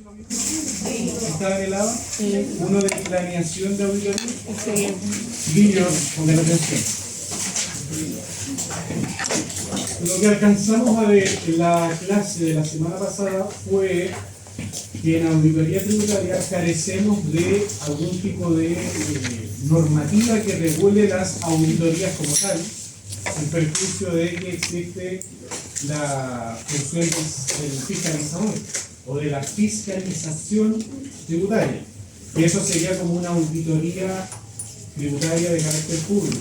¿Está en el lado? Uno de planeación de auditoría. Sí. Niños, pongan atención. Lo que alcanzamos a ver en la clase de la semana pasada fue que en auditoría tributaria carecemos de algún tipo de normativa que regule las auditorías como tal, en perjuicio de que existe la función del fiscalizador o de la fiscalización tributaria. Y eso sería como una auditoría tributaria de carácter público.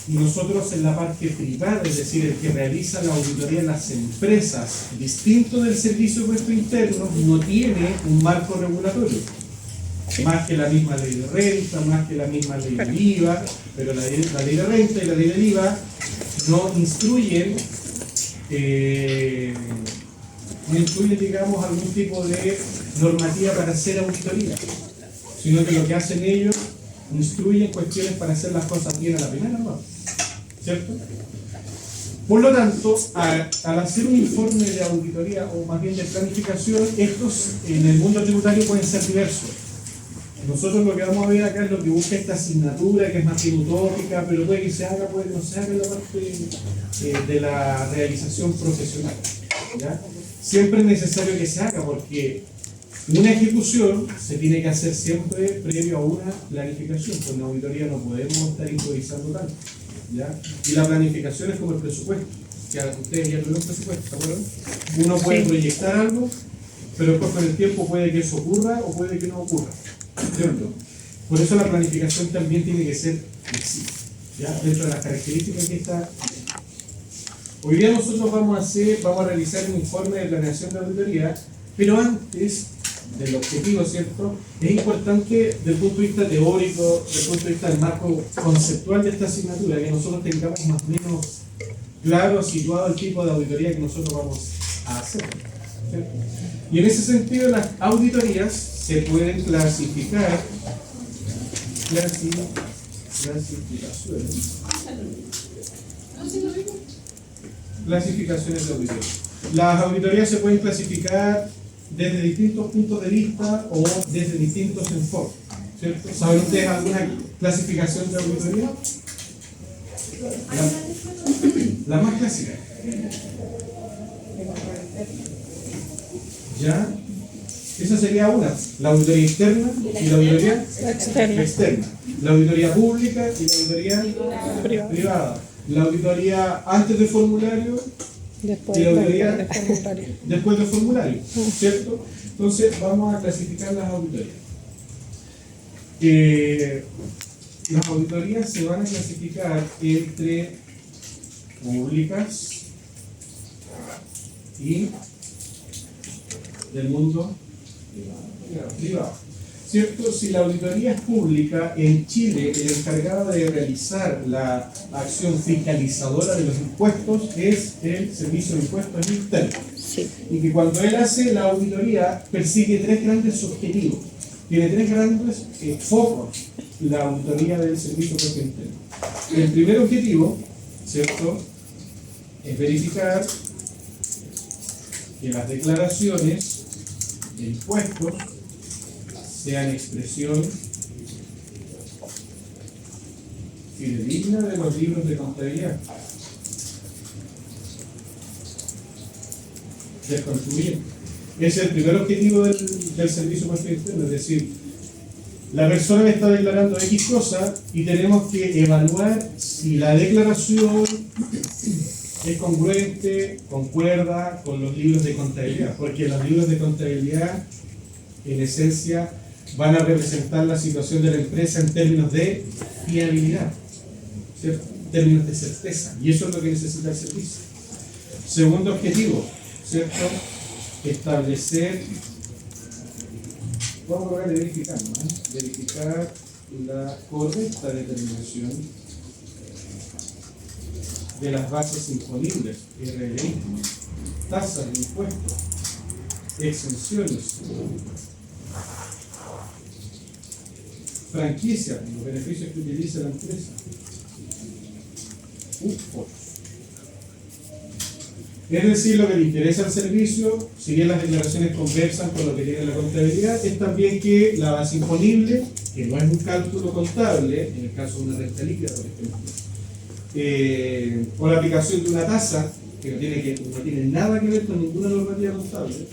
Y nosotros en la parte privada, es decir, el que realiza la auditoría en las empresas, distinto del servicio de impuestos internos, no tiene un marco regulatorio. Más que la misma ley de renta, más que la misma ley del IVA, pero la ley de renta y la ley del IVA no instruyen, digamos, algún tipo de normativa para hacer auditoría, sino que lo que hacen ellos instruyen cuestiones para hacer las cosas bien a la primera, ¿no? ¿Cierto? Por lo tanto, al hacer un informe de auditoría o más bien de planificación, estos en el mundo tributario pueden ser diversos. Nosotros lo que vamos a ver acá es lo que busca esta asignatura, que es más bien utópica, pero puede que se haga, puede que no se haga en la parte de la realización profesional, ¿ya? Siempre es necesario que se haga porque una ejecución se tiene que hacer siempre previo a una planificación. Con la auditoría no podemos estar improvisando tanto, ¿ya? Y la planificación es como el presupuesto. Ya ustedes ya tuvieron un presupuesto, ¿de acuerdo? Uno puede proyectar algo, pero después con el tiempo puede que eso ocurra o puede que no ocurra, ¿cierto? Por eso la planificación también tiene que ser flexible, ¿ya? Dentro de las características que está. Hoy día nosotros vamos a realizar un informe de planeación de auditoría, pero antes del objetivo, ¿cierto? Es importante desde el punto de vista teórico, desde el punto de vista del marco conceptual de esta asignatura, que nosotros tengamos más o menos claro, situado el tipo de auditoría que nosotros vamos a hacer, ¿cierto? Y en ese sentido las auditorías se pueden clasificar, clasificaciones de auditoría. Las auditorías se pueden clasificar desde distintos puntos de vista o desde distintos enfoques, ¿cierto? ¿Saben ustedes alguna clasificación de auditoría? La más clásica. ¿Ya? Esa sería una. La auditoría interna y la auditoría externa. La auditoría pública y la auditoría privada. La auditoría antes del formulario y la auditoría después del formulario, ¿cierto? Entonces vamos a clasificar las auditorías. Las auditorías se van a clasificar entre públicas y del mundo privado. ¿Cierto? Si la auditoría es pública, en Chile el encargado de realizar la acción fiscalizadora de los impuestos es el Servicio de Impuestos Internos. Sí. Y que cuando él hace la auditoría persigue tres grandes objetivos. Tiene tres grandes focos la auditoría del Servicio de Impuestos Internos. El primer objetivo, ¿cierto?, es verificar que las declaraciones de impuestos sean expresión fidedigna de los libros de contabilidad. Desconstruir. Ese es el primer objetivo del Servicio de Impuestos Internos, es decir, la persona me está declarando X cosa y tenemos que evaluar si la declaración es congruente, concuerda con los libros de contabilidad, porque los libros de contabilidad, en esencia, van a representar la situación de la empresa en términos de fiabilidad, ¿cierto? En términos de certeza, y eso es lo que necesita el servicio. Segundo objetivo, ¿cierto? Establecer, vamos a hablar de verificar, ¿no? Verificar la correcta determinación de las bases imponibles, RLI, tasas de impuestos, exenciones, franquicias, los beneficios que utiliza la empresa, Es decir, lo que le interesa al servicio, si bien las declaraciones conversan con lo que tiene la contabilidad, es también que la base imponible, que no es un cálculo contable, en el caso de una renta líquida, por ejemplo, o la aplicación de una tasa, que no tiene nada que ver con ninguna normativa contable,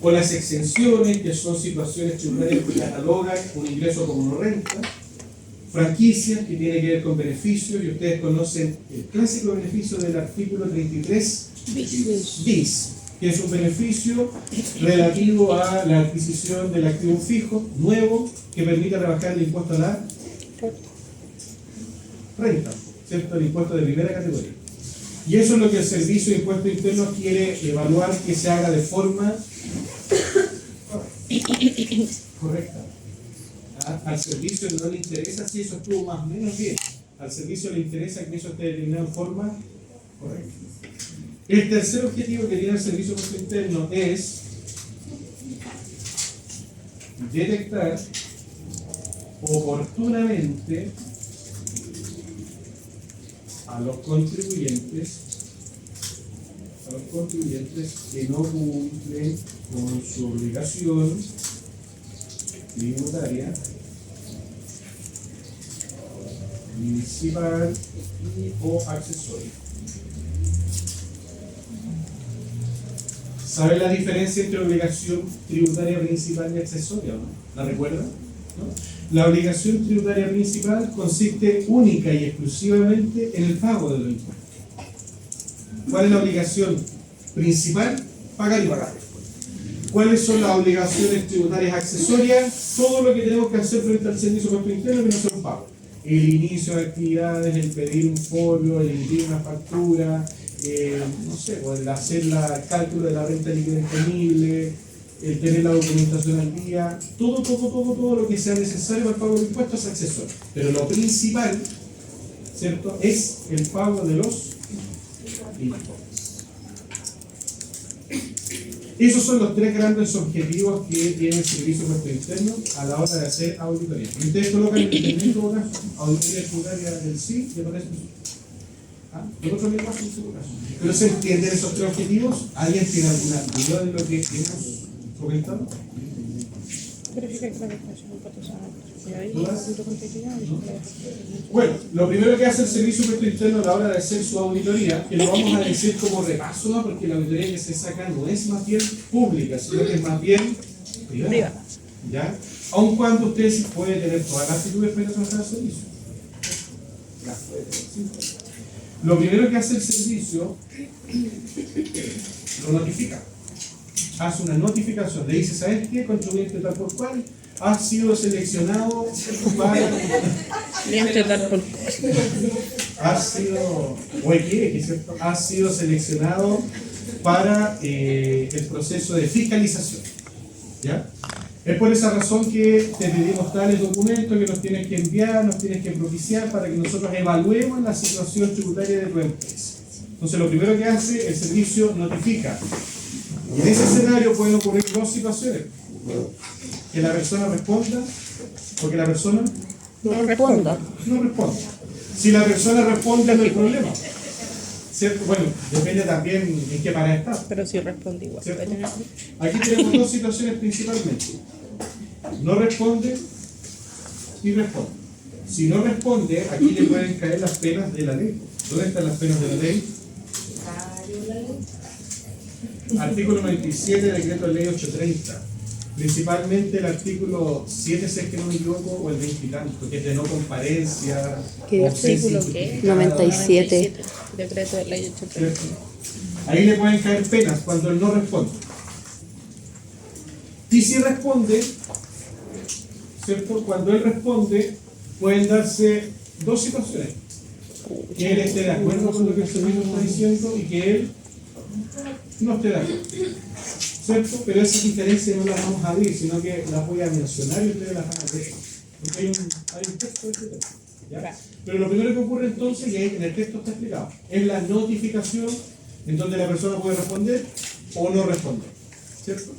o las exenciones, que son situaciones tributarias que catalogan un ingreso como no renta, franquicias, que tiene que ver con beneficios, y ustedes conocen el clásico beneficio del artículo 33 bis, que es un beneficio relativo a la adquisición del activo fijo, nuevo, que permite rebajar el impuesto a la renta, ¿cierto? El impuesto de primera categoría. Y eso es lo que el Servicio de Impuestos Internos quiere evaluar que se haga de forma correcta. Al servicio no le interesa si eso estuvo más o menos bien. Al servicio le interesa que eso esté determinado en forma correcta. El tercer objetivo que tiene el Servicio de Impuestos Internos es detectar oportunamente a los contribuyentes que no cumplen con su obligación tributaria principal o accesoria. ¿Sabe la diferencia entre obligación tributaria principal y accesoria, no? ¿La recuerda? ¿No? La obligación tributaria principal consiste única y exclusivamente en el pago de los impuestos. ¿Cuál es la obligación principal? Pagar y pagar. ¿Cuáles son las obligaciones tributarias accesorias? Todo lo que tenemos que hacer frente al servicio de impuesto interno que no sea un pago. El inicio de actividades, el pedir un folio, el emitir una factura, no sé, o el hacer el cálculo de la renta líquida disponible, el tener la documentación al día, todo lo que sea necesario para el pago de impuestos es accesorio. Pero lo principal, ¿cierto?, es el pago de los impuestos. Esos son los tres grandes objetivos que tiene el Servicio de Impuestos Internos a la hora de hacer auditoría. Y ustedes colocan en el todo caso, auditoría tributaria del sí, y aparece el otro lenguaje en su caso. ¿Pero se entienden esos tres objetivos? ¿Alguien tiene alguna duda de lo que hemos comentado? Bueno, lo primero que hace el Servicio de Impuestos Internos a la hora de hacer su auditoría, que lo vamos a decir como repaso, ¿no? Porque la auditoría que se saca no es más bien pública, sino que es más bien privada. ¿Ya? Aun cuando usted puede tener todas las actitudes para trabajar el servicio. Lo primero que hace el servicio, lo notifica. Hace una notificación, le dice, ¿sabes qué? Contribuyente tal por cual ha sido seleccionado para... ha sido seleccionado para el proceso de fiscalización. ¿Ya? Es por esa razón que te pedimos tales documentos que nos tienes que enviar, nos tienes que propiciar para que nosotros evaluemos la situación tributaria de tu empresa. Entonces, lo primero que hace el servicio notifica. Y en ese escenario pueden ocurrir dos situaciones. Que la persona responda o que la persona no responda. No responda. Si la persona responde, no hay problema. ¿Cierto? Bueno, depende también en qué parada está. Pero si responde igual. ¿Cierto? Aquí tenemos dos situaciones principalmente. No responde y responde. Si no responde, aquí le pueden caer las penas de la ley. ¿Dónde están las penas de la ley? Artículo 97 del decreto de ley 830. Principalmente el artículo 7, si es que no me equivoco, o el 20 y tanto, que es de no comparencia. ¿Qué artículo qué? 97. Decreto de ley 830. Ahí le pueden caer penas cuando él no responde. Y si responde, ¿cierto? Cuando él responde, pueden darse dos situaciones. Que él esté de acuerdo con lo que el servicio está diciendo y que él no esté de acuerdo. ¿Cierto? Pero esas diferencias no las vamos a abrir, sino que las voy a mencionar y ustedes las van a ver. Porque hay un texto de este texto. ¿Ya? Pero lo primero que ocurre entonces, y ahí en el texto está explicado, es la notificación en donde la persona puede responder o no responder. ¿Cierto?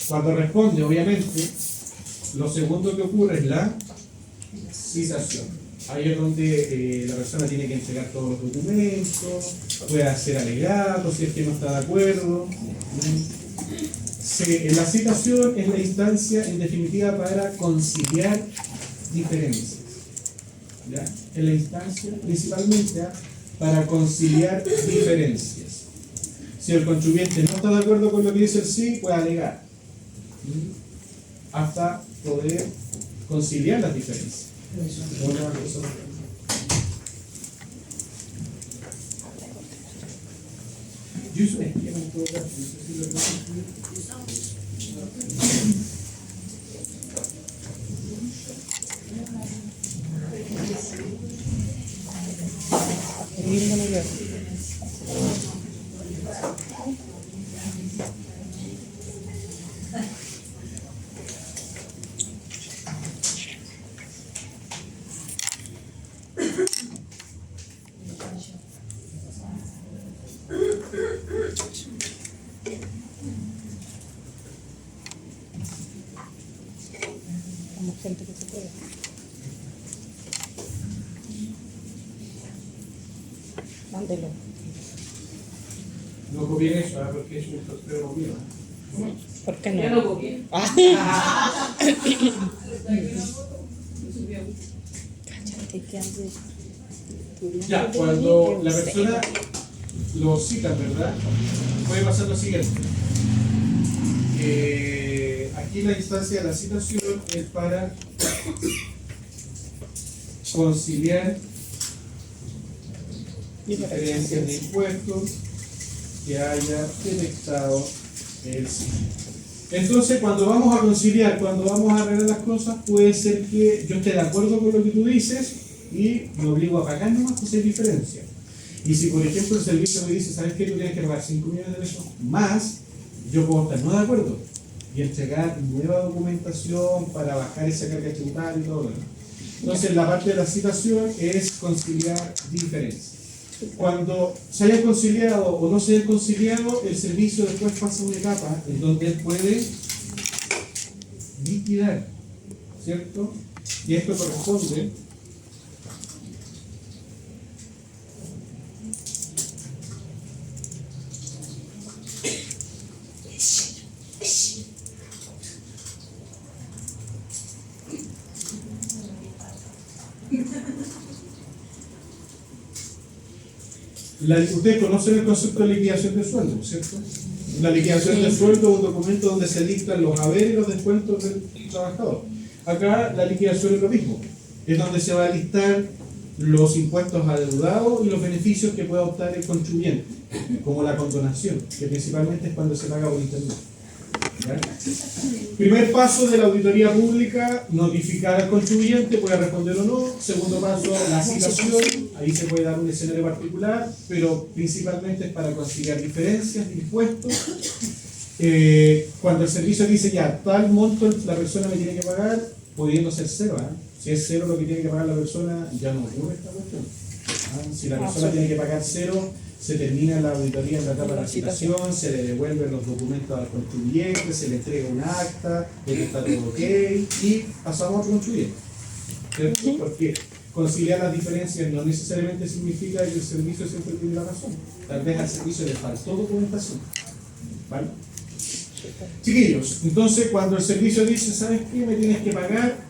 Cuando responde, obviamente, lo segundo que ocurre es la citación. Ahí es donde la persona tiene que entregar todos los documentos, puede hacer alegatos si es que no está de acuerdo. La citación es la instancia, en definitiva, para conciliar diferencias. ¿Ya? Es la instancia principalmente para conciliar diferencias. Si el contribuyente no está de acuerdo con lo que dice el sí, puede alegar hasta poder conciliar las diferencias. Yo soy esquema en todo caso, no sé si lo Lindo lugar. Como gente que se puede. Mándelo. no copien eso, porque es un sorteo mío. ¿Por qué no? Yo lo copié. Cállate, que ande. Ya, cuando la persona lo cita, ¿verdad? Puede pasar lo siguiente. Aquí la instancia de la citación es para conciliar diferencias de impuestos que haya detectado el SIC. Entonces, cuando vamos a conciliar, cuando vamos a arreglar las cosas, puede ser que yo esté de acuerdo con lo que tú dices y me obligo a pagar nomás, pues hay diferencia. Y si, por ejemplo, el servicio me dice, ¿sabes qué? Tú tienes que pagar 5 millones de pesos más, yo puedo estar no de acuerdo y entregar nueva documentación para bajar esa carga tributaria y todo lo demás. Entonces, la parte de la citación es conciliar diferencias. Cuando se haya conciliado o no se haya conciliado, el servicio después pasa a una etapa en donde él puede liquidar, ¿cierto? Y esto corresponde ustedes conocen el concepto de liquidación de sueldo, ¿cierto? La liquidación de sueldo es un documento donde se listan los haberes y los descuentos del trabajador. Acá la liquidación es lo mismo, es donde se va a listar los impuestos adeudados y los beneficios que pueda optar el contribuyente, como la condonación, que principalmente es cuando se paga por internet. ¿Ya? Primer paso de la auditoría pública, notificar al contribuyente, puede responder o no. Segundo paso, la citación, ahí se puede dar un escenario particular, pero principalmente es para conciliar diferencias de impuestos. Cuando el servicio dice ya, tal monto la persona me tiene que pagar, pudiendo ser cero, ¿eh? Si es cero lo que tiene que pagar la persona, ya no ocurre esta cuestión. Si la persona tiene que pagar cero, se termina la auditoría en la etapa de la citación, se le devuelven los documentos al contribuyente, se le entrega un acta de que está todo ok y pasamos a otro contribuyente. ¿Cierto? Porque conciliar las diferencias no necesariamente significa que el servicio siempre tiene la razón. Tal vez al servicio le faltó documentación. ¿Vale? Chiquillos, entonces cuando el servicio dice, ¿sabes qué? Me tienes que pagar,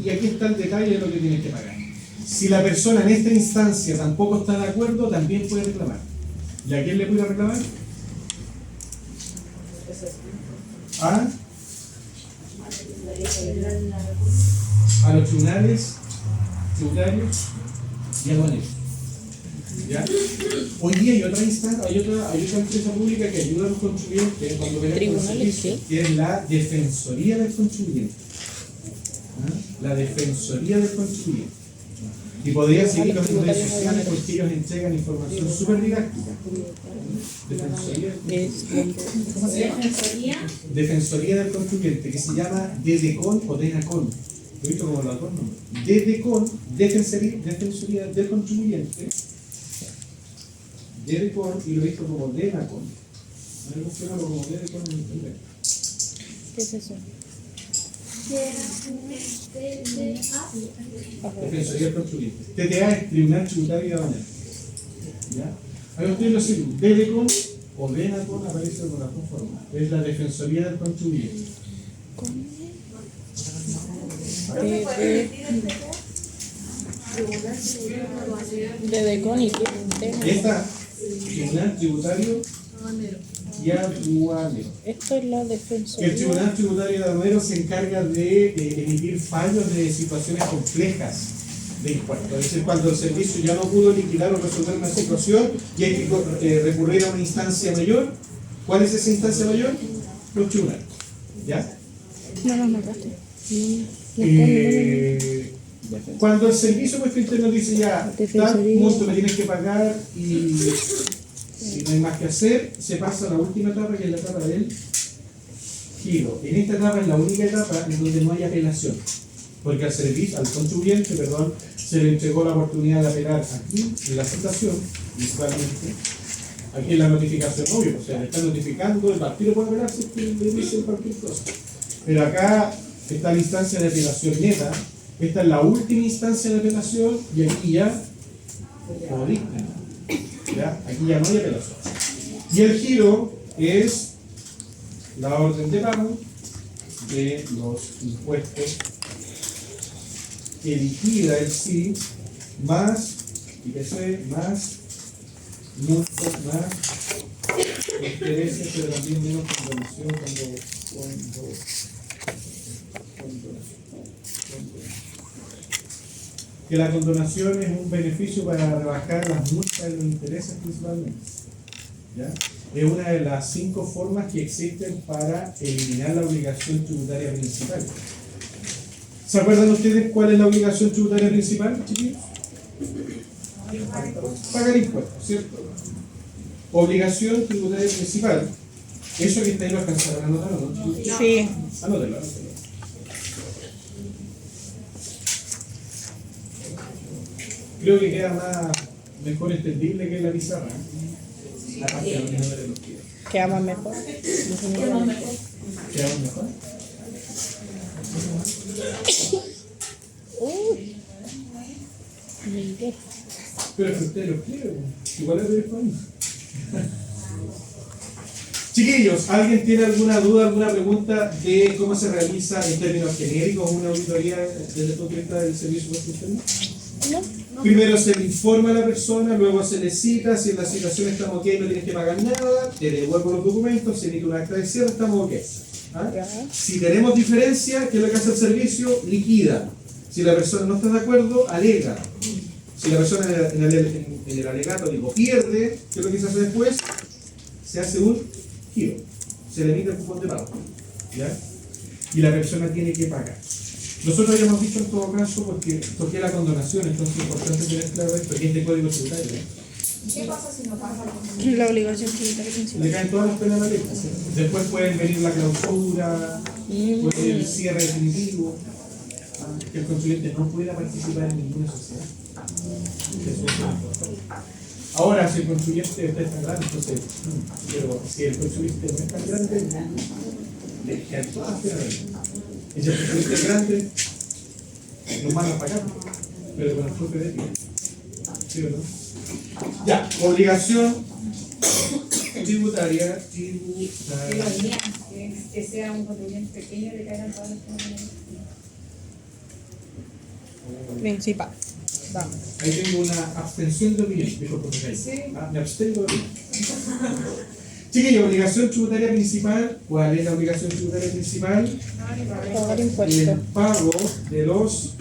y aquí está el detalle de lo que tienes que pagar. Si la persona en esta instancia tampoco está de acuerdo, también puede reclamar. ¿Y a quién le puede reclamar? A los tribunales tributarios y aduaneros. ¿Ya? Hoy día hay otra instancia, hay otra empresa pública que ayuda a los contribuyentes cuando ven el servicio, que es la Defensoría del Contribuyente. La Defensoría del Contribuyente. Y podrían seguir los redes sociales porque ellos entregan información súper didáctica. Defensoría del Contribuyente, que se llama DEDECON o DENACON. ¿Lo he visto como los dos nombres? DEDECON, Defensoría del Contribuyente. DEDECON, y lo he visto como DENACON. A ver, búsquenlo como DEDECON en internet. ¿Qué es eso? Defensoría del Contribuyente. TTA es Tribunal Tributario y Aduanero. ¿Ya? Ahí ustedes lo siguen. DEDECON o DENACON aparece con las dos formas. Es la Defensoría del Contribuyente. De Decon y Esta, Tribunal Tributario y Aduanero. esto es la defensoría. El Tribunal Tributario y Aduanero se encarga de emitir fallos de situaciones complejas de impuestos. Es decir, cuando el servicio ya no pudo liquidar o resolver una situación y hay que recurrir a una instancia mayor. ¿Cuál es esa instancia mayor? Los tribunales. ¿Ya? No lo notaste. Cuando el servicio puesto interno dice ya, tal monto me tienes que pagar y no hay más que hacer, se pasa a la última etapa, que es la etapa del giro. En esta etapa es la única etapa en donde no hay apelación, porque al servicio, al contribuyente, perdón, se le entregó la oportunidad de apelar aquí, en la citación, principalmente, aquí en la notificación, obvio, o sea, le están notificando, el partido puede apelar si le dicen cualquier cosa. Pero acá está la instancia de apelación neta, esta es la última instancia de apelación y aquí ya, como dictan, ¿ya? Aquí ya no hay apelación. Y el giro es la orden de pago de los impuestos que liquida el SI más IPC más multas más intereses, pero también menos condonación condonación. Que la condonación es un beneficio para rebajar las multas y los intereses principalmente. ¿Ya? Es una de las 5 formas que existen para eliminar la obligación tributaria principal. ¿Se acuerdan ustedes cuál es la obligación tributaria principal, chiquillos? Pagar impuestos, ¿cierto? Obligación tributaria principal. Eso que está ahí lo alcanzarán a anotar, ¿o no? Sí. Anótelo. Creo que queda mejor entendible que la pizarra. La parte donde no de los pies. Queda más mejor. ¿Queda mejor? Pero es que usted lo quiere, igual es de España. Chiquillos, ¿alguien tiene alguna duda, alguna pregunta de cómo se realiza en términos genéricos una auditoría desde el punto de vista del servicio de interno? No. Primero se le informa a la persona, luego se le cita, si en la situación estamos ok, no tienes que pagar nada, te devuelvo los documentos, se emite un acta de cierre, estamos ok. ¿Ah? Si tenemos diferencia, ¿qué es lo que hace el servicio? Liquida. Si la persona no está de acuerdo, alega. Si la persona en el alegato pierde, ¿qué es lo que se hace después? Se hace un giro. Se le emite el cupón de pago. ¿Ya? Y la persona tiene que pagar. Nosotros habíamos dicho en todo caso, porque toqué la condonación, entonces es importante tener claro esto, que es de código tributario. ¿Qué pasa si no paga la condonación? La obligación tributaria principal. Le caen todas las penas a la ley. Después pueden venir la clausura, puede el cierre definitivo, que el contribuyente no pudiera participar en ninguna sociedad. Eso es importante. Ahora, si el contribuyente está tan grande, entonces, pero si el contribuyente no es tan grande, le quedan todas las penas a la ley. Y si el contribuyente es grande, nos van a pagar, pero con el propio de pie. ¿Sí o no? Ya, obligación tributaria. Que sea un contribuyente pequeño le caigan todas las penas. Principal. Vamos. Ahí tengo una abstención de opinión, dijo el profesor. Sí. Me abstengo de opinión. Chiquillos, obligación tributaria principal. ¿Cuál es la obligación tributaria principal? Pagar El impuestos. pago de los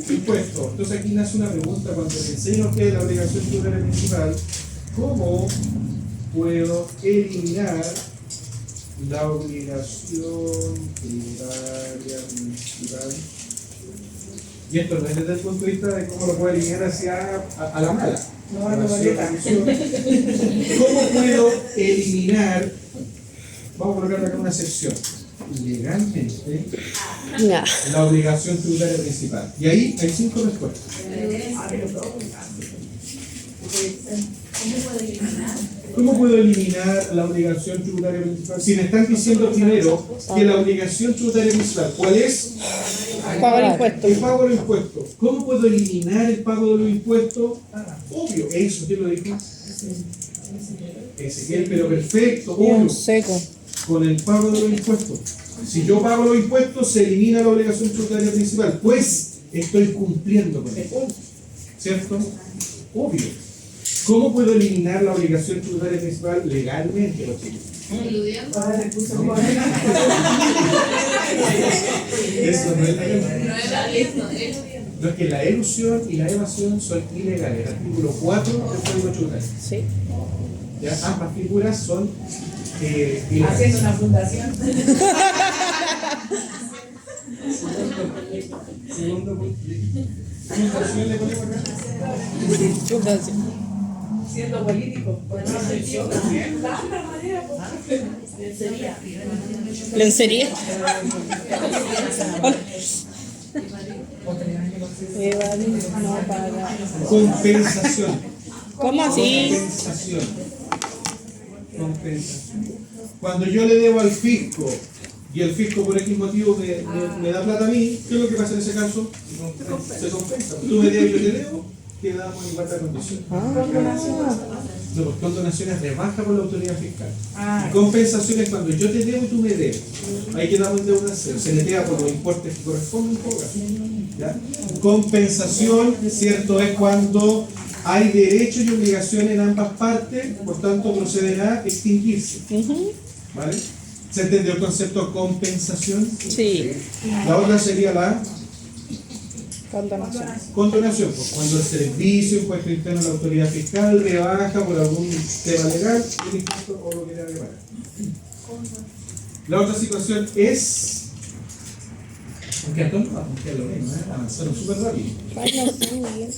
impuestos. Entonces aquí nace una pregunta cuando les enseño qué es la obligación tributaria principal. ¿Cómo puedo eliminar la obligación tributaria principal? Y esto no es desde el punto de vista de cómo lo puedo eliminar hacia a la mala. No, boleta. ¿Cómo puedo eliminar? Vamos a colocar acá una sección. Legalmente, Ya. la obligación tributaria principal. Y ahí hay 5 respuestas. ¿Cómo puede eliminar? ¿Cómo puedo eliminar la obligación tributaria principal? Si me están diciendo primero que la obligación tributaria principal, ¿cuál es? Pagar impuestos. El pago de los impuestos. ¿Cómo puedo eliminar el pago de los impuestos? Obvio, eso, ¿quién lo dijo? Ezequiel, pero perfecto, obvio. Bien seco. Con el pago de los impuestos. Si yo pago los impuestos, se elimina la obligación tributaria principal, pues estoy cumpliendo con eso. ¿Cierto? Obvio. ¿Cómo puedo eliminar la obligación tributaria principal legalmente, los chicos? Ahora se puso No. con- Eso no es la No era listo, No, es que la elusión y la evasión son ilegales. El artículo 4 del Código Tributario. Sí. ¿Ya? Ambas figuras son ilegales. Haciendo una fundación. Segundo punto. Fundación le ponemos acá. Fundación. Siendo político. Lencería. Evadir, no pagar. Compensación. ¿Cómo así? Compensación. Compensación. Cuando yo le debo al fisco y el fisco por X motivo me da plata a mí, ¿qué es lo que pasa en ese caso? Se compensa. Tú me debes, yo te debo, quedamos en igualdad de condiciones. No, porque condonación es rebaja por la autoridad fiscal. Y compensación es cuando yo te debo y tú me debes. Ahí quedamos en deuda cero. Se le queda por los importes que corresponden. ¿Ya? Compensación, ¿cierto? Es cuando hay derechos y obligaciones en ambas partes, por tanto proceden a extinguirse. ¿Vale? ¿Se entendió el concepto de compensación? Sí. La otra sería la Condonación. condonación, pues cuando el servicio, impuesto interno de la autoridad fiscal rebaja por algún tema legal el impuesto o lo que tenga que pagar. La otra situación es. Aunque a todos nos apunté lo mismo, avanzaron súper rápido. Ay, no sé, Miguel.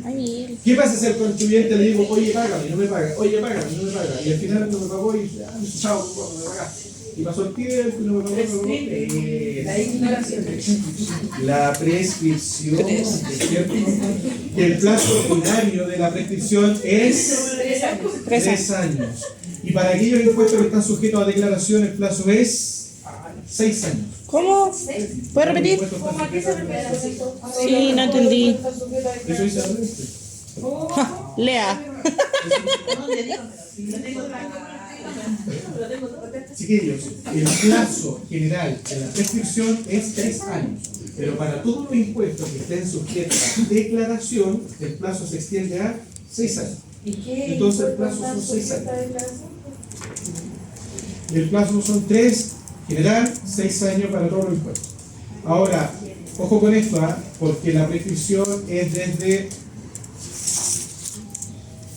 Ay, Miguel. ¿Qué pasa si al contribuyente le digo, oye, págame, no me paga, oye, págame, no me paga? Y al final no me pagó y ya, chao, no me pagaste. Y pasó el tiempo y no me pagó, no me pagó. La ignoración. La prescripción, ¿cierto? Que el plazo ordinario de la prescripción es 3 años. Y para aquellos impuestos que están sujetos a declaración, el plazo es 6 años. ¿Cómo? ¿Puedes repetir? ¿Cómo aquí se repite esto? Sí, no entendí. Eso dice la ley. Ja, lea. Chiquillos, el plazo general de la prescripción es 3 años. Pero para todos los impuestos que estén sujetos a declaración, el plazo se extiende a 6 años. ¿Y qué? Entonces el plazo son 6 esta años. declaración? El plazo son 3, general, 6 años para todos los impuestos. Ahora, ojo con esto, porque la prescripción es desde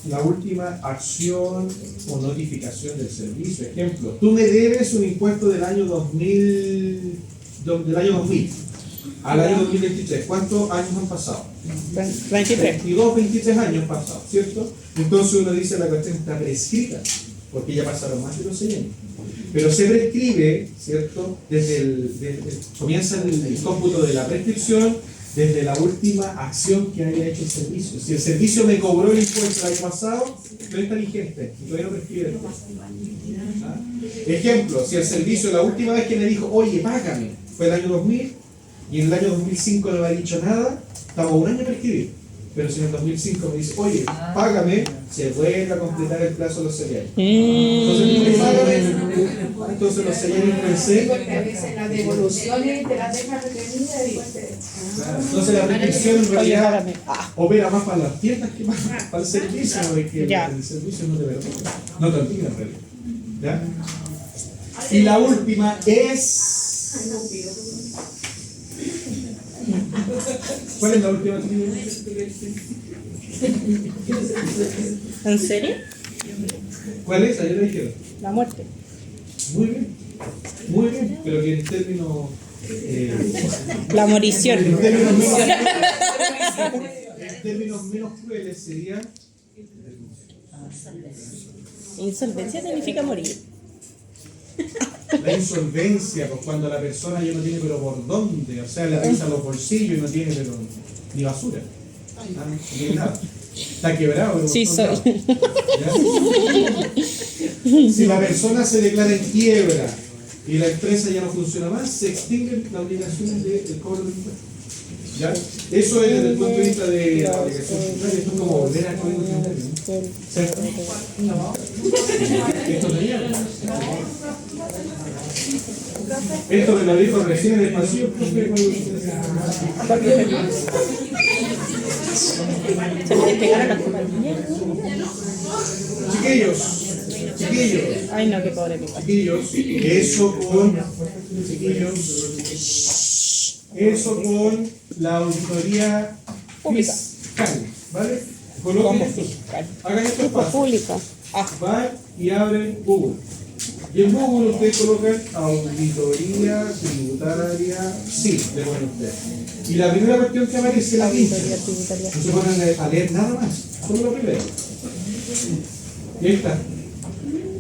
la última acción o notificación del servicio. Ejemplo, tú me debes un impuesto del año 2000 al año 2023. ¿Cuántos años han pasado? 23. 22, 23 años pasados, ¿cierto? Entonces uno dice la cuestión está prescrita, porque ya pasaron más de los 6 años. Pero se prescribe, ¿cierto? Comienza el cómputo de la prescripción desde la última acción que haya hecho el servicio. Si el servicio me cobró el impuesto el año pasado, no está vigente, y todavía no prescribe el impuesto. ¿Ah? Ejemplo, si el servicio la última vez que me dijo, oye, págame, fue el año 2000, y en el año 2005 no me ha dicho nada, estamos un año prescribido. Pero si en el 2005 me dice, oye, págame, se vuelve a completar el plazo de los 6 años. Entonces, págame, entonces los 6 años pensé. Porque a veces las devoluciones te las dejan retenidas y después te... Entonces la prescripción en realidad Págame. opera más para las tiendas que para el servicio, porque Ya. el servicio no te permite, no te obliga en realidad. ¿Ya? Y la última es. ¿Cuál es la última? ¿En serio? ¿Cuál es? Ayer la dijeron. La muerte. Muy bien, pero que en términos. La morición. En términos menos crueles sería. Insolvencia significa morir. La insolvencia, pues cuando la persona ya no tiene pero por dónde, o sea, le revisa los bolsillos y no tiene pero ni basura. No tiene nada. Está quebrado. Pero Sí, por soy. todos lados. ¿Ya? Si la persona se declara en quiebra y la empresa ya no funciona más, se extinguen las obligaciones del cobro del impuesto. ¿Ya? Eso es desde el punto de vista de la obligación tributaria. Esto es como volver al código tributario, ¿no? ¿Cierto? Esto no llega. Esto me lo dijo recién en el pasillo. Se me despegaron las compañías. Chiquillos, Ay, no, qué pobre mi padre. eso con la auditoría fiscal, ¿vale? Coloquen, Fiscal. hagan estos Tipo pasos. pública. Van y abren Google. Y en Google ustedes colocan auditoría tributaria, sí, le ponen ustedes. Y la primera cuestión que aparece es la pincha. Auditoría tributaria. No se ponen a leer nada más, solo lo primero. Y ahí está.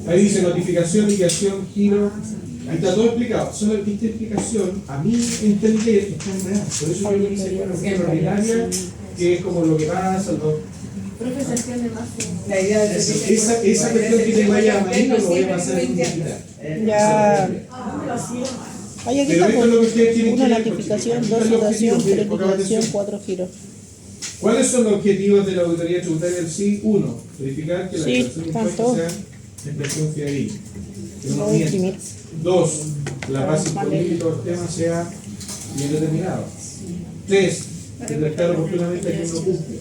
Ahí dice notificación, liquidación, giro. Ahí está todo explicado. Solo que esta explicación, a mí entender, está en real. Por eso yo hice una extraordinaria, que es como lo que pasa, La idea de esa cuestión que te vaya a Marino lo voy a pasar en un digital. Ya. Ay, aquí Pero está. esto es lo que ustedes tienen Una que leer, notificación, porque dos esto es lo citación, objetivo, tres pongan liquidación, atención. 4 giros. ¿Cuáles son los objetivos de la auditoría tributaria del SI? 1. Verificar que la Sí, declaración de impuestos tanto. sea de expresión fidedigna. Que no Voy a mienta. imprimir. 2. La base imponible y todo el tema sea bien determinado. 3. Detectar oportunamente a quien no cumple.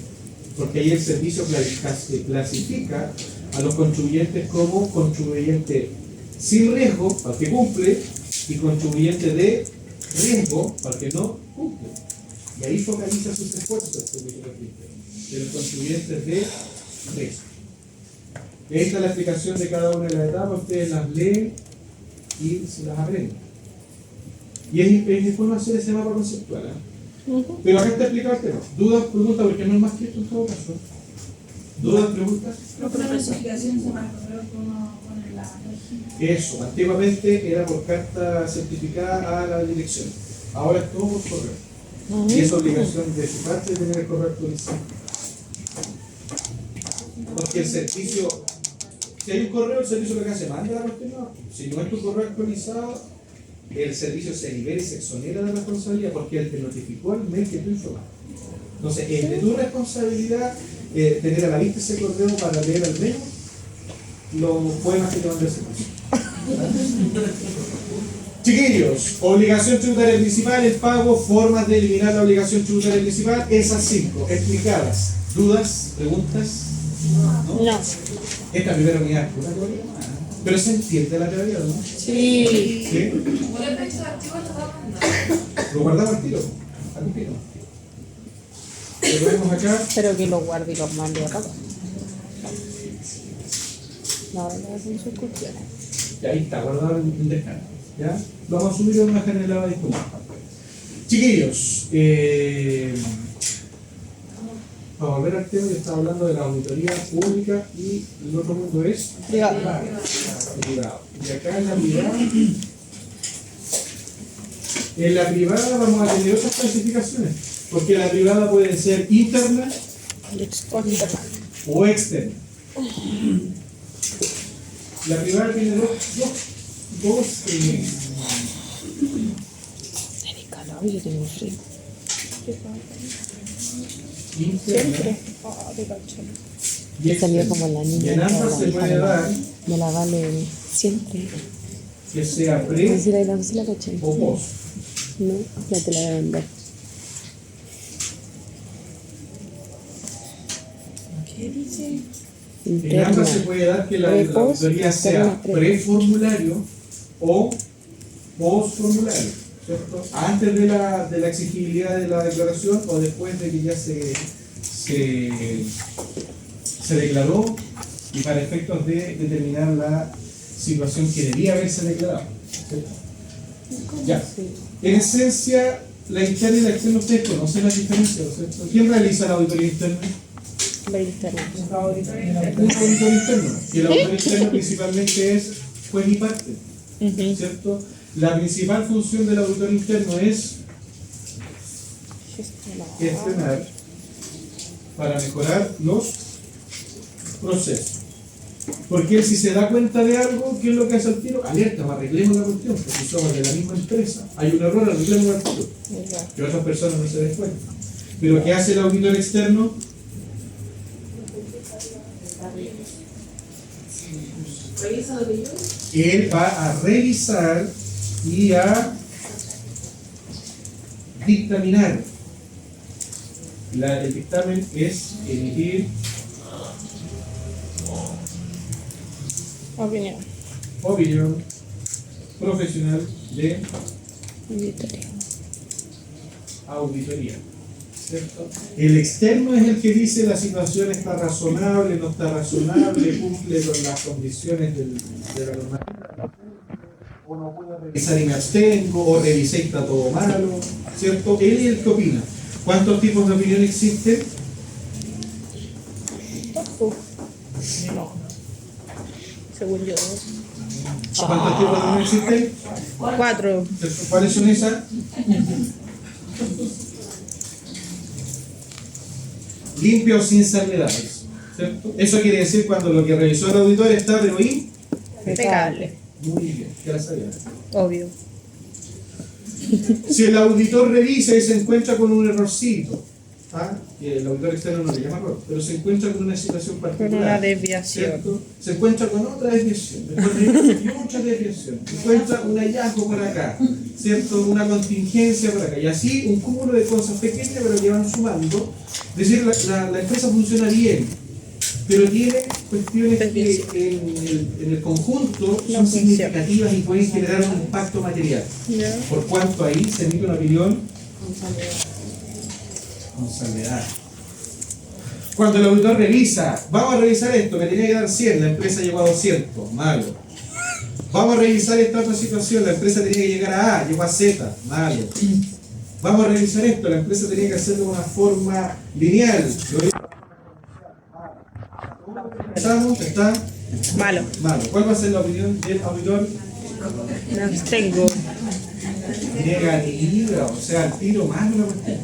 Porque ahí el servicio clasifica a los contribuyentes como contribuyente sin riesgo, para el que cumple, y contribuyente de riesgo, para el que no cumple. Y ahí focaliza sus esfuerzos el servicio de los contribuyentes de riesgo. Y ahí está la explicación de cada una de las etapas, ustedes las leen y se las aprenden. Y es bueno hacer ese mapa conceptual. Pero acá está explicado el tema. ¿Dudas, preguntas? Porque no es más que esto en todo caso. ¿Dudas, preguntas? Eso, antiguamente era por carta certificada a la dirección. Ahora es todo por correo. Y es obligación de su parte tener el correo actualizado. Porque el servicio, si hay un correo, el servicio lo que hace manda la cuestión. No. Si no es tu correo actualizado, el servicio se libera y se exonera de responsabilidad porque él te notificó el mail que tú informaste. Entonces, es de tu responsabilidad tener a la vista ese correo para leer al menos los poemas que te mandó ese servicio. Chiquillos, obligación tributaria principal, el pago, formas de eliminar la obligación tributaria principal, esas 5 explicadas. ¿Dudas? ¿Preguntas? No. Esta primera unidad, pero se entiende la teoría, ¿no? Sí. ¿Sí? Lo guardamos al tiro. Al tiro. Lo ponemos acá. Espero que lo guarde y los mande acá. No, no hacen sus cuestiones. Y ahí está, guardado en descarga. ¿Ya? Vamos a subir a una generada disponible. Chiquillos, para volver al tema, yo estaba hablando de la auditoría pública y el otro mundo es Privado. privado. Y acá en la privada vamos a tener otras clasificaciones, porque la privada puede ser interna o externa. La privada tiene dos Yo tengo frío. interna y Salió externa. como la Y niña. en ambas se puede dar Me la vale siempre. que sea No pre sé si la caché. o post. No, ya te la voy a vender. ¿Qué dice? En Interna. ambas se puede dar que la Pre-post, auditoría sea externa, pre. preformulario o postformulario, ¿cierto? Antes de la exigibilidad de la declaración o después de que ya se declaró y para efectos de determinar la situación que debía haberse declarado, ¿cierto? Ya. En esencia, la interna y la externa, ustedes conocen las diferencias, ¿cierto? ¿Quién realiza la auditoría interna? La interna. Un auditor interno. Y el auditor interno principalmente es juez y parte, ¿cierto? La principal función del auditor interno es gestionar para mejorar los proceso. Porque él, si se da cuenta de algo, ¿qué es lo que hace al tiro? Alerta, arreglemos la cuestión, porque somos de la misma empresa. Hay un error, arreglemos al tiro. Que otras personas no se den cuenta. Pero ¿qué hace el auditor externo? Revisa lo que yo. Él va a revisar y a dictaminar. El dictamen es emitir opinión profesional de auditoría. ¿Cierto? El externo es el que dice la situación está razonable, no está razonable, cumple con las condiciones de la normativa. O no puedo revisar y me abstengo, o revisé y está todo malo, ¿cierto? Él es el que opina. ¿Cuántos tipos de opinión existen? No. Según yo. ¿Cuántos tipos de opinión existen? 4. ¿Cuáles son esas? Limpio o sin salvedades, ¿cierto? Eso quiere decir cuando lo que revisó el auditor está pero Impecable. muy bien, ya la sabía. Obvio. Si el auditor revisa y se encuentra con un errorcito, ¿ah? Que el auditor externo no le llama error, pero se encuentra con una situación particular, Con una desviación. ¿cierto? Se encuentra con otra desviación, después de otra desviación, encuentra un hallazgo por acá, ¿cierto? Una contingencia por acá, y así un cúmulo de cosas pequeñas pero que van sumando. Es decir, la empresa funciona bien, pero tiene cuestiones que en el conjunto son significativas y pueden generar un impacto material. Por cuanto ahí se emite una opinión con salvedad. Cuando el auditor revisa, vamos a revisar esto, me tenía que dar 100, la empresa llegó a 200, malo. Vamos a revisar esta otra situación, la empresa tenía que llegar a A, llegó a Z, malo. Vamos a revisar esto, la empresa tenía que hacerlo de una forma lineal. ¿Estamos? ¿Está? Malo. Malo. ¿Cuál va a ser la opinión del auditor? Me abstengo. Negativa, o sea, al tiro malo la cuestión.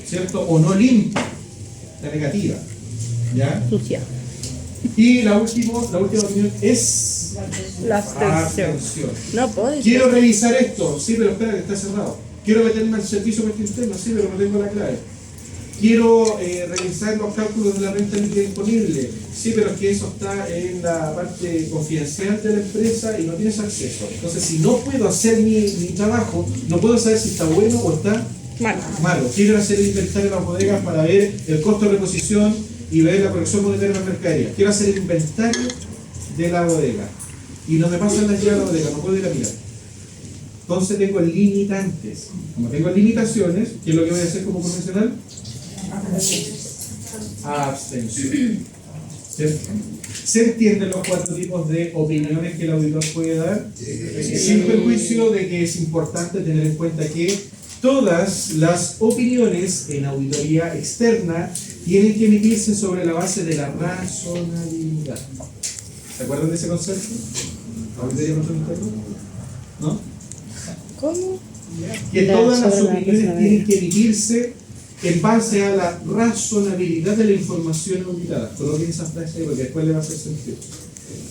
¿Cierto? O no limpia. La negativa. ¿Ya? Sucia. Y la última opinión es La abstención. abstención. No puedo. Quiero revisar esto. Sí, pero espera que está cerrado. Quiero meterme al servicio por este interno. Sí, pero no tengo la clave. Quiero revisar los cálculos de la renta líquida disponible. Sí, pero es que eso está en la parte confidencial de la empresa y no tienes acceso. Entonces, si no puedo hacer mi trabajo, no puedo saber si está bueno o está malo. Quiero hacer el inventario de las bodegas para ver el costo de reposición y ver la corrección monetaria de la mercadería. Quiero hacer el inventario de la bodega. Y no me pasan las llaves de la bodega, no puedo ir a mirar. Entonces tengo limitantes. Como tengo limitaciones, ¿qué es lo que voy a hacer como profesional? Abstención. ¿Cierto? ¿Se entienden los 4 tipos de opiniones que el auditor puede dar? Sin perjuicio de que es importante tener en cuenta que todas las opiniones en auditoría externa tienen que emitirse sobre la base de la razonabilidad. ¿Se acuerdan de ese concepto? ¿Auditoría externa? ¿No? ¿Cómo? Que todas las opiniones tienen que emitirse en base a la razonabilidad de la información auditada. Coloquen esa frase porque después le va a hacer sentido.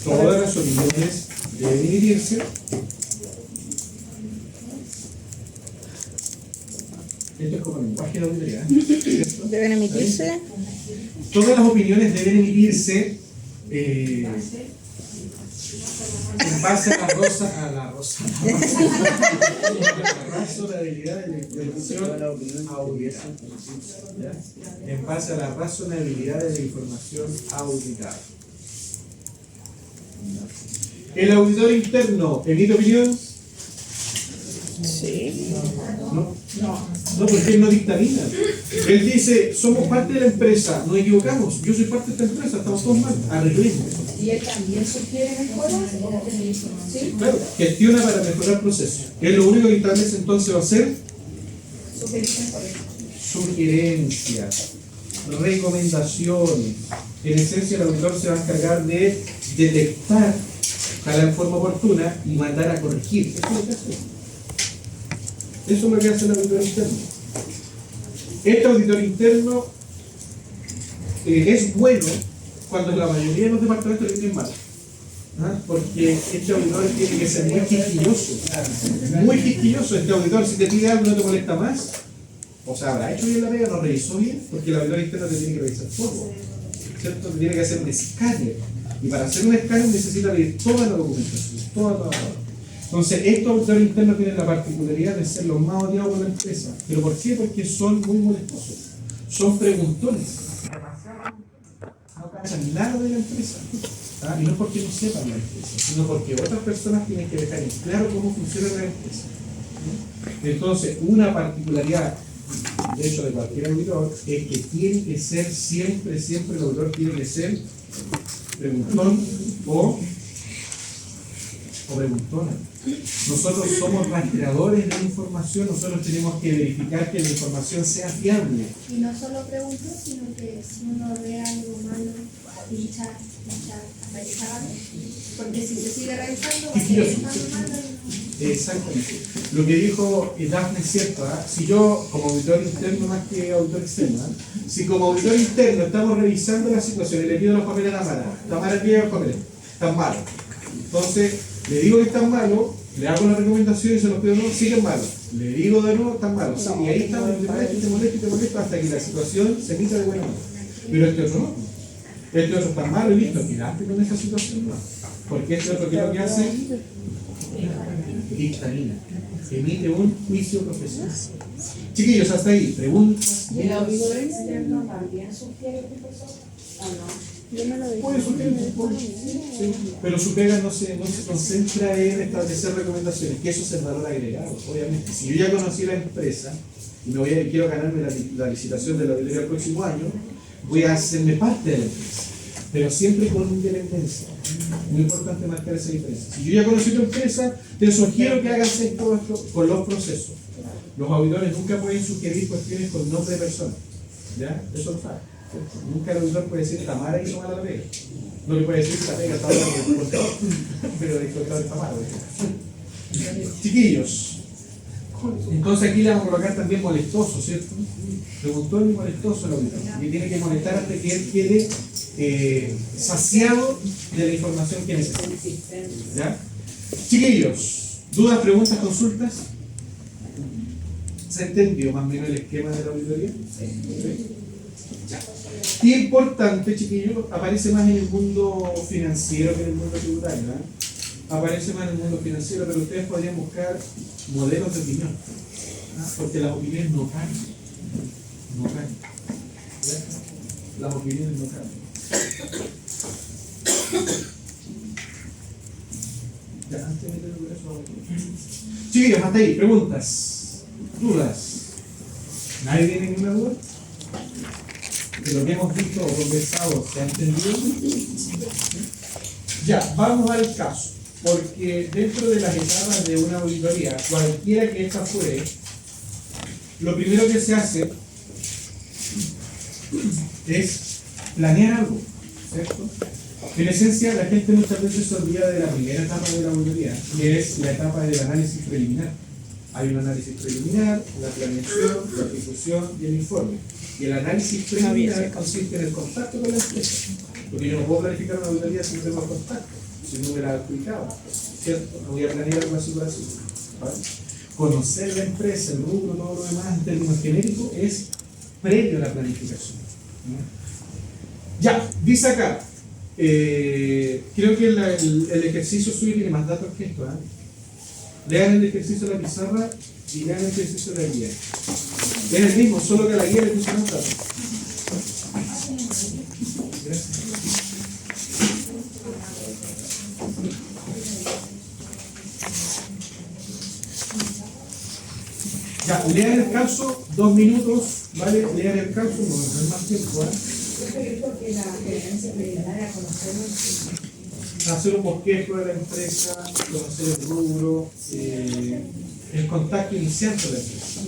Todas las opiniones deben emitirse esto es como el lenguaje de auditoría, ¿cierto? Deben emitirse. Todas las opiniones deben emitirse en base a la razonabilidad de la información auditada. ¿Ya? En base a la razonabilidad de la información auditada. ¿El auditor interno emite opinión? Sí. No, porque él no dictamina. Él dice, somos parte de la empresa, nos equivocamos, yo soy parte de esta empresa, estamos todos mal, arreglemos. ¿Y él también sugiere mejoras? ¿Sí? Claro, gestiona para mejorar el proceso. Él lo único que establece entonces va a ser sugerencias, recomendaciones. En esencia, el auditor se va a encargar de detectar, ojalá en forma oportuna, y mandar a corregir. Eso es lo que hace. Eso es lo que hace el auditor interno. Este auditor interno es bueno cuando la mayoría de los departamentos le tienen mal. ¿Ah? Porque este auditor tiene que ser muy quisquilloso. Muy quisquilloso. Este auditor, si te pide algo, no te molesta más. O sea, habrá hecho bien la pega, no revisó bien, porque el auditor interno te tiene que revisar todo. ¿Cierto? Te tiene que hacer un escáner. Y para hacer un escáner necesita leer toda la documentación. Toda. Entonces, estos auditores internos tienen la particularidad de ser los más odiados por la empresa. ¿Pero por qué? Porque son muy molestosos. Son preguntones. No cachan nada de la empresa. ¿Ah? Y no porque no sepan la empresa, sino porque otras personas tienen que dejar en claro cómo funciona la empresa. Entonces, una particularidad, de hecho, de cualquier auditor, es que tiene que ser siempre el auditor tiene que ser preguntón o preguntona. Nosotros somos rastreadores de la información, nosotros tenemos que verificar que la información sea fiable. Y no solo pregunto, sino que si uno ve algo malo, pinchar, revisar, porque si se sigue revisando, va a seguir estando malo. Exactamente. Lo que dijo Dafne es cierto. ¿Eh? Si yo, como auditor interno más que auditor externo, si como auditor interno estamos revisando la situación y le pido los papeles a Tamara pide los papeles, están malos. Entonces, le digo que están malos, le hago la recomendación y se los pido, no, siguen malos. Le digo de nuevo, están malos. Sí, y ahí estamos, te molesta hasta que la situación se emita de buena manera. Pero este otro no. Este otro está malo y listo, quedaste con esa situación, no. Porque este otro, ¿qué es lo que hace? Dictamina, emite un juicio profesional. Chiquillos, hasta ahí, preguntas. ¿Y el auditor externo también sugiere que persona? ¿O no? Yo me lo dije. Puede sugerir, sí, pero su pega no se concentra en establecer recomendaciones, que eso es el valor agregado, obviamente. Si yo ya conocí la empresa y quiero ganarme la licitación de la auditoría el próximo año, voy a hacerme parte de la empresa, pero siempre con independencia. Muy importante marcar esa diferencia. Si yo ya conocí tu empresa, te sugiero que hagas esto con los procesos. Los auditores nunca pueden sugerir cuestiones con nombre de persona. ¿Ya? Eso lo sabe. Nunca el auditor puede decir Tamara hizo mala la pega. No le puede decir que la pega está hablando del contador, pero el contador está malo. Chiquillos, entonces aquí le vamos a colocar también molestoso, ¿cierto? Preguntón y molestoso el auditor. Y tiene que molestar hasta que él quede saciado de la información que necesita. ¿Ya? Chiquillos, ¿dudas, preguntas, consultas? ¿Se entendió más o menos el esquema de la auditoría? ¿Sí? Ya. Y importante, chiquillos, aparece más en el mundo financiero que en el mundo tributario. Aparece más en el mundo financiero, pero ustedes podrían buscar modelos de opinión, porque las opiniones no cambian. No cambian. Las opiniones no cambian. Ya, antes de meter eso, chiquillos, hasta ahí, preguntas, dudas. ¿Nadie tiene ninguna duda? De lo que hemos visto o conversado, ¿se ha entendido? Ya, vamos al caso, porque dentro de las etapas de una auditoría, cualquiera que esta fuere, lo primero que se hace es planear algo, ¿cierto? En esencia, la gente muchas veces se olvida de la primera etapa de la auditoría, que es la etapa del análisis preliminar. Hay un análisis preliminar, la planeación, la ejecución y el informe. Y el análisis preliminar consiste en el contacto con la empresa. Porque yo no puedo planificar una auditoría si no tengo el contacto, si no me la he explicado, ¿cierto? No voy a planear algo así por así. ¿Vale? Conocer la empresa, el rubro, todo lo demás en términos genéricos es previo a la planificación. Ya, dice acá, creo que el ejercicio suyo tiene más datos que esto. Lean el ejercicio de la pizarra y lean el ejercicio de la guía. Es el mismo, solo que a la guía le puse más datos. Gracias. Ya, lean el caso, 2 minutos, ¿vale? Lean el caso, no es más tiempo, ¿eh? Porque la gerencia preliminar era conocernos. Hacer un bosquejo de la empresa, conocer el rubro, el contacto inicial con la empresa.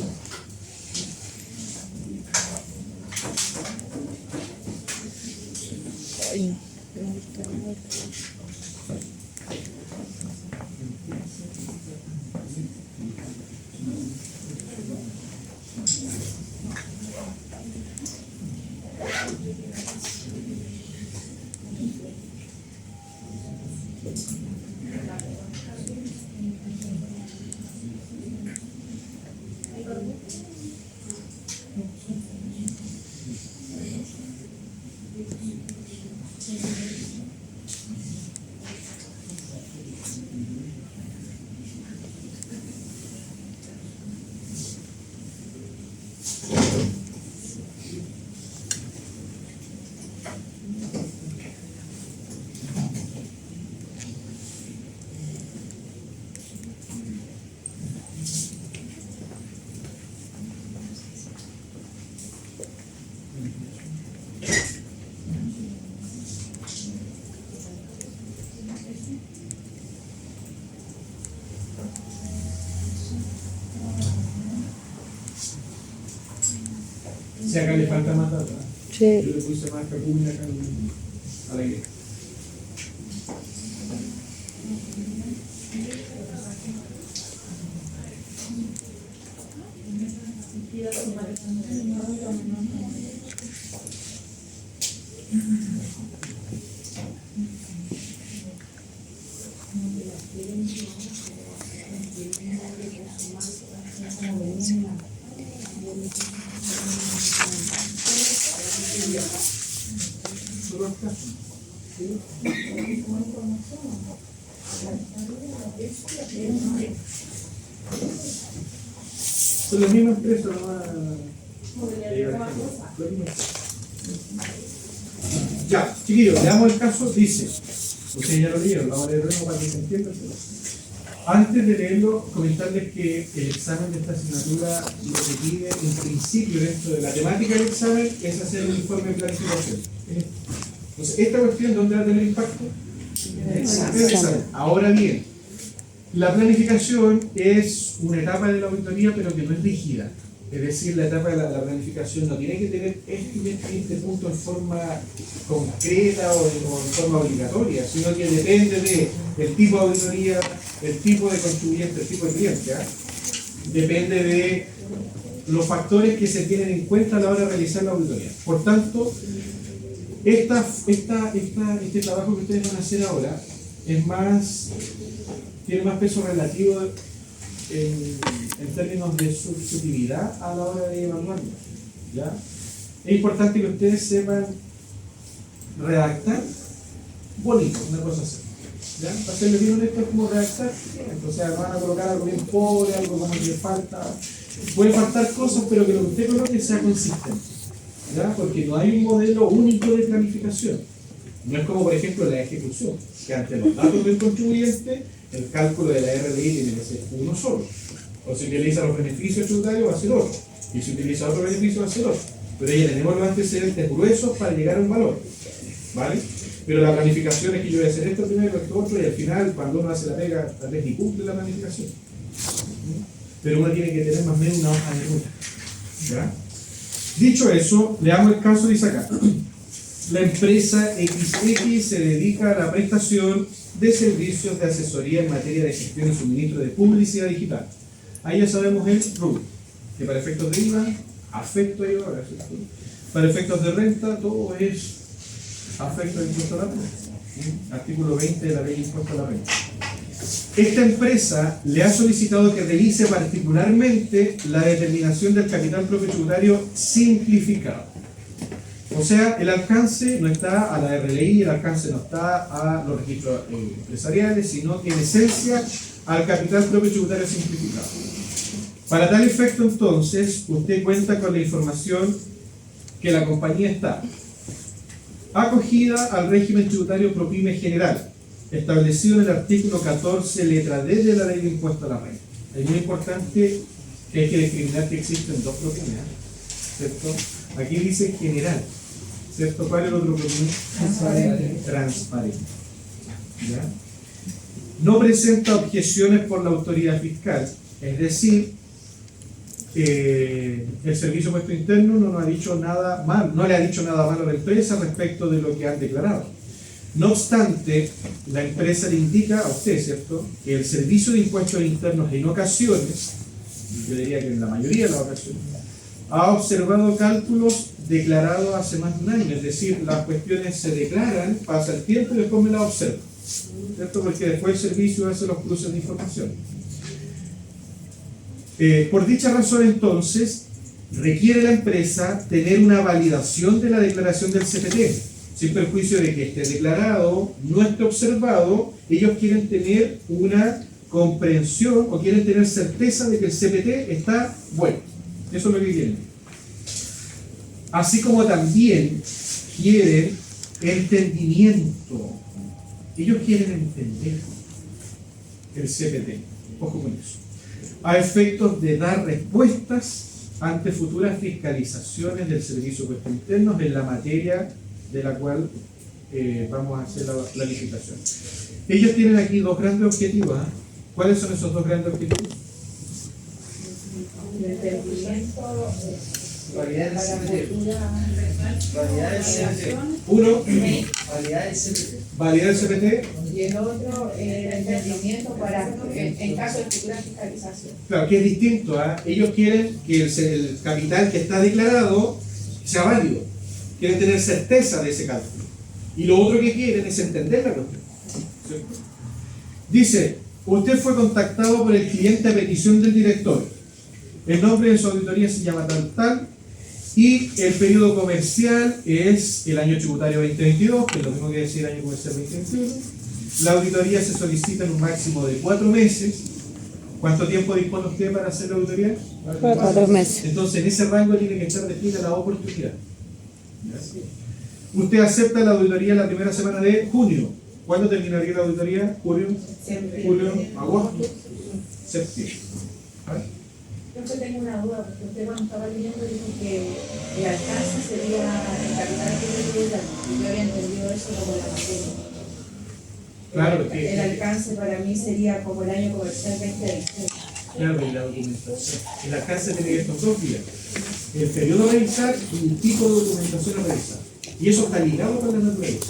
Ay, Si acá le falta más data. Sí. Yo le puse más cacuña acá a la iglesia. Solo acá. Son las mismas empresas, Ya, chiquillos, leamos el caso, dice, ustedes ya lo leyeron, vamos a leer de nuevo para que se entienda. Antes de leerlo, comentarles que el examen de esta asignatura lo que pide en principio dentro de la temática del examen es hacer un informe de planificación. Entonces, ¿esta cuestión dónde va a tener impacto? En el examen. Ahora bien, la planificación es una etapa de la auditoría, pero que no es rígida. Es decir, la etapa de la planificación no tiene que tener este punto en forma concreta o en forma obligatoria, sino que depende del tipo de auditoría, el tipo de contribuyente, el tipo de cliente. Depende de los factores que se tienen en cuenta a la hora de realizar la auditoría. Por tanto, este trabajo que ustedes van a hacer ahora tiene más peso relativo en términos de subjetividad a la hora de evaluarlo. ¿Ya? Es importante que ustedes sepan redactar bonito, una cosa así. ¿Ya? Para serles bien honesto es como redactar. Entonces van a colocar algo bien pobre, algo como que le falta. Pueden faltar cosas, pero que lo que usted coloque sea consistente. ¿Ya? Porque no hay un modelo único de planificación. No es como, por ejemplo, la ejecución, que ante los datos del contribuyente, el cálculo de la RDI tiene que ser uno solo. O si utiliza los beneficios tributarios, va a ser otro. Y si utiliza otro beneficio, va a ser otro. Pero ya tenemos los antecedentes gruesos para llegar a un valor. ¿Vale? Pero la planificación es que yo voy a hacer esto primero, esto otro, y al final, cuando uno hace la pega, tal vez ni cumple la planificación. Pero uno tiene que tener más o menos una hoja de ruta. ¿Ya? Dicho eso, leamos el caso, dice acá. La empresa XX se dedica a la prestación de servicios de asesoría en materia de gestión y suministro de publicidad digital. Ahí ya sabemos el rubro, que para efectos de IVA, afecto a IVA, para efectos de renta, todo es afecto al impuesto a la renta. Artículo 20 de la ley de impuesto a la renta. Esta empresa le ha solicitado que revise particularmente la determinación del capital propio tributario simplificado. O sea, el alcance no está a la RLI, el alcance no está a los registros empresariales, sino que en esencia al capital propio tributario simplificado. Para tal efecto, entonces, usted cuenta con la información que la compañía está acogida al régimen tributario ProPyme general, establecido en el artículo 14, letra D de la ley de impuesto a la renta. Es muy importante que hay que discriminar que existen dos ProPyme, ¿cierto? Aquí dice general, ¿cierto? ¿Cuál es el otro ProPyme? Transparente. ¿Ya? No presenta objeciones por la autoridad fiscal, es decir, el Servicio de Impuesto Interno no nos ha dicho nada mal, no le ha dicho nada malo a la empresa respecto de lo que han declarado. No obstante, la empresa le indica a usted, ¿cierto?, que el Servicio de Impuestos Internos en ocasiones, yo diría que en la mayoría de las ocasiones, ha observado cálculos declarados hace más de un año, es decir, las cuestiones se declaran, pasa el tiempo y después me las observo, ¿cierto?, porque después el servicio hace los cruces de información. Por dicha razón, entonces, requiere la empresa tener una validación de la declaración del CPT, sin perjuicio de que esté declarado, no esté observado. Ellos quieren tener una comprensión o quieren tener certeza de que el CPT está bueno. Eso es lo que quieren. Así como también quieren entendimiento. Ellos quieren entender el CPT. Ojo con eso. A efectos de dar respuestas ante futuras fiscalizaciones del Servicio de Puestos Internos en la materia de la cual vamos a hacer la planificación. Ellos tienen aquí dos grandes objetivos. ¿Cuáles son esos dos grandes objetivos? El entendimiento, Validar el CPT. Validar el CPT. Uno, Validar el CPT. validar el CPT. y el otro, el entendimiento para, en caso de futura fiscalización. Claro, que es distinto. Ellos quieren que el capital que está declarado sea válido. Quieren tener certeza de ese cálculo. Y lo otro que quieren es entender la cuestión. ¿Cierto? Dice, usted fue contactado por el cliente a petición del director. El nombre de su auditoría se llama tal y el periodo comercial es el año tributario 2022, que es lo mismo que decir año comercial 2021. La auditoría se solicita en un máximo de 4 meses. ¿Cuánto tiempo dispone usted para hacer la auditoría? 4 meses. Entonces, en ese rango tiene que estar definida la oportunidad. Usted acepta la auditoría la primera semana de junio. ¿Cuándo terminaría la auditoría? Julio, agosto, septiembre. ¿Vale? Yo tengo una duda, porque usted cuando estaba leyendo dijo que el alcance sería el capital que yo había entendido eso como la materia. Claro, que El alcance para mí sería como el año comercial 2020. claro, y la documentación. El alcance tiene estos dos días. El periodo a revisar y el tipo de documentación a revisar. Y eso está ligado con la naturaleza.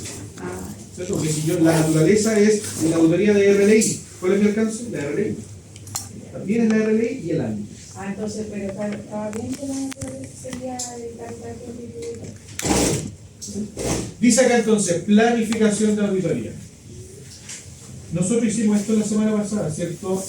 ¿Cierto? Porque si yo, la naturaleza es la auditoría de RLI. ¿Cuál es mi alcance? La RLI. También es la RLI y el año. Entonces, pero estaba bien que la naturaleza sería el capital que Dice acá entonces, planificación de auditoría. Nosotros hicimos esto la semana pasada, ¿cierto?